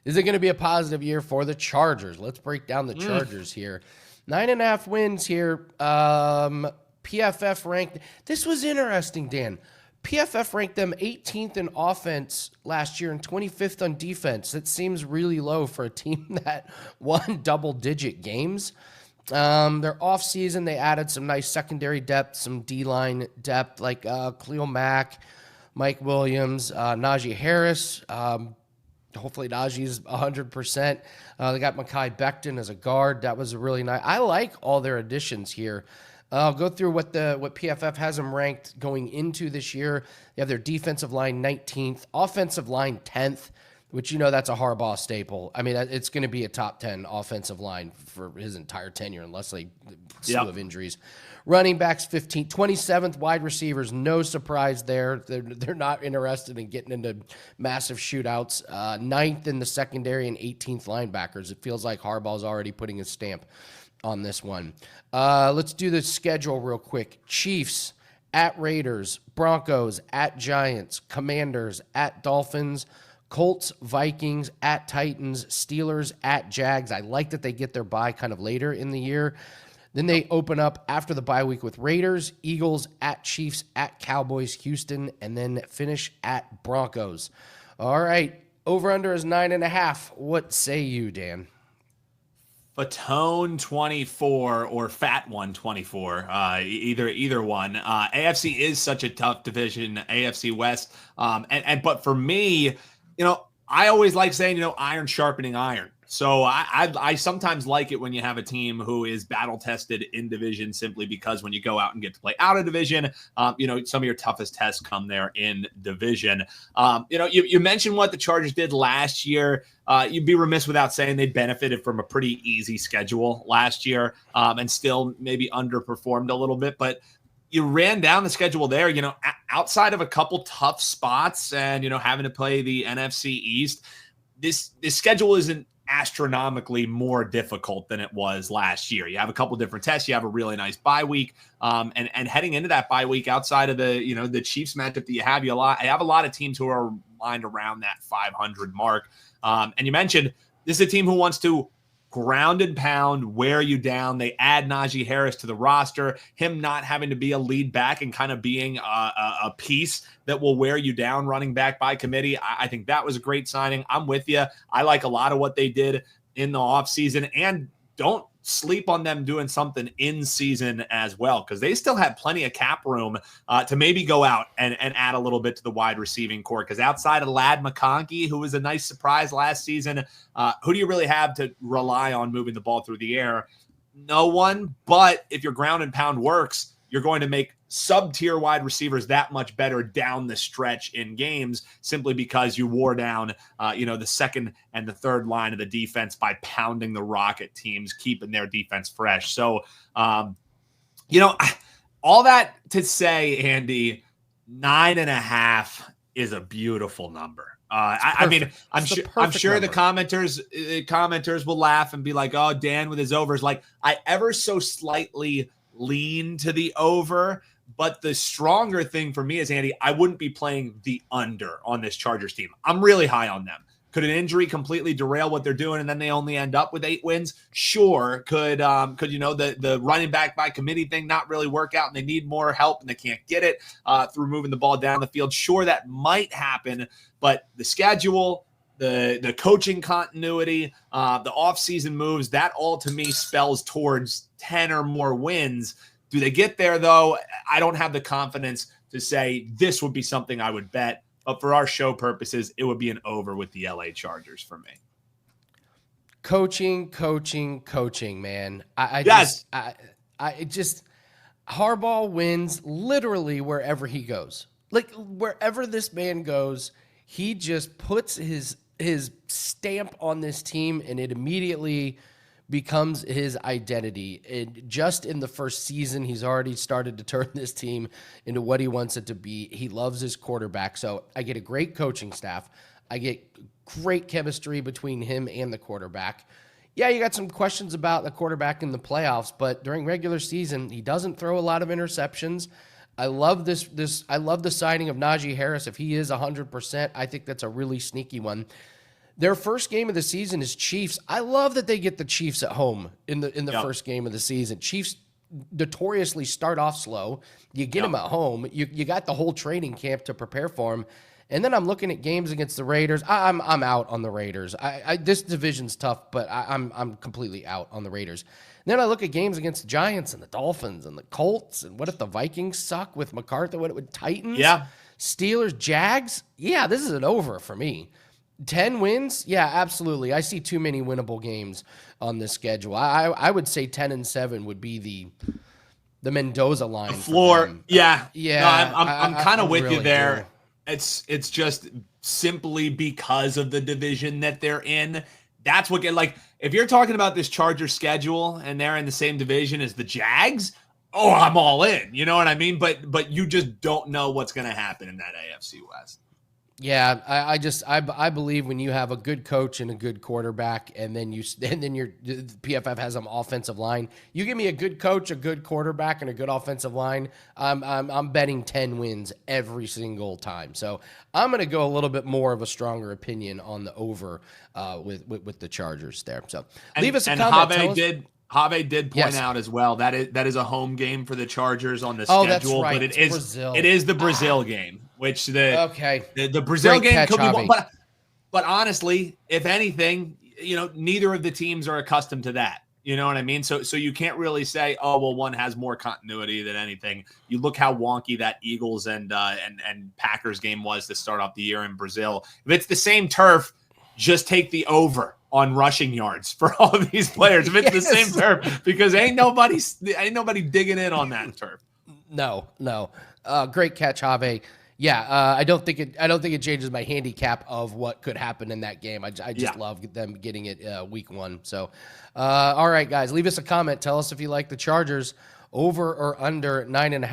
Is it going to be a positive year for the Chargers? Let's break down the Chargers here. 9.5 wins here. PFF ranked. This was interesting, Dan. PFF ranked them 18th in offense last year and 25th on defense. That seems really low for a team that won double-digit games. Their offseason, they added some nice secondary depth, some D-line depth, like Khalil Mack, Mike Williams, Najee Harris. Hopefully Najee's 100%. They got Mekhi Becton as a guard. That was a really nice. I like all their additions here. I'll go through what PFF has them ranked going into this year. They have their defensive line 19th, offensive line 10th, which that's a Harbaugh staple. I mean, it's going to be a top 10 offensive line for his entire tenure unless they slew of injuries. Running backs 15th, 27th wide receivers. No surprise there. They're not interested in getting into massive shootouts. 9th in the secondary and 18th linebackers. It feels like Harbaugh's already putting his stamp on this one. Let's do the schedule real quick. Chiefs at Raiders, Broncos at Giants, Commanders at Dolphins, Colts, Vikings at Titans, Steelers at Jags. I like that they get their bye kind of later in the year. Then they open up after the bye week with Raiders, Eagles at Chiefs, at Cowboys, Houston, and then finish at Broncos. All right, over-under is 9.5. What say you, Dan? Fatone 24 or Fat One 24, either one. AFC is such a tough division, AFC West. But for me, I always like saying, iron sharpening iron. So I sometimes like it when you have a team who is battle tested in division, simply because when you go out and get to play out of division, some of your toughest tests come there in division. You mentioned what the Chargers did last year. You'd be remiss without saying they benefited from a pretty easy schedule last year, and still maybe underperformed a little bit, but you ran down the schedule there, outside of a couple tough spots and, having to play the NFC East. This schedule isn't astronomically more difficult than it was last year. You have a couple different tests. You have a really nice bye week. And heading into that bye week, outside of the Chiefs matchup that you have, I have a lot of teams who are lined around that 500 mark. And you mentioned this is a team who wants to ground and pound, wear you down. They add Najee Harris to the roster, him not having to be a lead back and kind of being a piece that will wear you down running back by committee. I think that was a great signing. I'm with you. I like a lot of what they did in the offseason, and don't sleep on them doing something in season as well, because they still have plenty of cap room to maybe go out and add a little bit to the wide receiving core. Because outside of Ladd McConkey, who was a nice surprise last season, who do you really have to rely on moving the ball through the air? No one. But if your ground and pound works, you're going to make sub-tier wide receivers that much better down the stretch in games, simply because you wore down, the second and the third line of the defense by pounding the rock at teams, keeping their defense fresh. So, all that to say, Andy, 9.5 is a beautiful number. I'm sure the commenters will laugh and be like, "Oh, Dan with his overs." Like, I ever so slightly lean to the over, but the stronger thing for me is, Andy, I wouldn't be playing the under on this Chargers team. I'm really high on them. Could an injury completely derail what they're doing and then they only end up with 8 wins? Sure. Could the running back by committee thing not really work out and they need more help and they can't get it through moving the ball down the field? Sure, that might happen, but the schedule, the coaching continuity, the offseason moves, that all to me spells towards 10 or more wins. Do they get there, though? I don't have the confidence to say this would be something I would bet. But for our show purposes, it would be an over with the LA Chargers for me. Coaching, man. Harbaugh wins literally wherever he goes. Like, wherever this man goes, he just puts his stamp on this team, and it immediately becomes his identity. And just in the first season, he's already started to turn this team into what he wants it to be. He loves his quarterback. So I get a great coaching staff. I get great chemistry between him and the quarterback. Yeah, you got some questions about the quarterback in the playoffs, but during regular season, he doesn't throw a lot of interceptions. I love this. I love the signing of Najee Harris. If he is 100%, I think that's a really sneaky one. Their first game of the season is Chiefs. I love that they get the Chiefs at home in the first game of the season. Chiefs notoriously start off slow. You get them at home. You got the whole training camp to prepare for them. And then I'm looking at games against the Raiders. I'm out on the Raiders. This division's tough, but I'm completely out on the Raiders. And then I look at games against the Giants and the Dolphins and the Colts. And what if the Vikings suck with McCarthy? What with Titans? Yeah. Steelers, Jags? Yeah, this is an over for me. 10 wins? Yeah, absolutely. I see too many winnable games on this schedule. I would say 10-7 would be the Mendoza line. The floor. Yeah. Yeah. No, I'm kind of with really you there. do. It's just simply because of the division that they're in. That's what like if you're talking about this Chargers schedule and they're in the same division as the Jags, oh, I'm all in. You know what I mean? But you just don't know what's going to happen in that AFC West. Yeah, I believe when you have a good coach and a good quarterback, and then your PFF has an offensive line. You give me a good coach, a good quarterback, and a good offensive line. I'm betting 10 wins every single time. So I'm going to go a little bit more of a stronger opinion on the over with the Chargers there. So leave us a comment. Have did point out as well that is a home game for the Chargers on the schedule, that's right. but It's Brazil. It is the Brazil game, which the Brazil Great game catch, could be Javi. one. But honestly, if anything, neither of the teams are accustomed to that. You know what I mean? So you can't really say, oh well, one has more continuity than anything. You look how wonky that Eagles and Packers game was to start off the year in Brazil. If it's the same turf, just take the over on rushing yards for all of these players. If it's the same turf, because ain't nobody digging in on that turf. No. Great catch, Have. Yeah, I don't think it changes my handicap of what could happen in that game. I just love them getting it week 1. So, all right, guys, leave us a comment. Tell us if you like the Chargers over or under 9.5.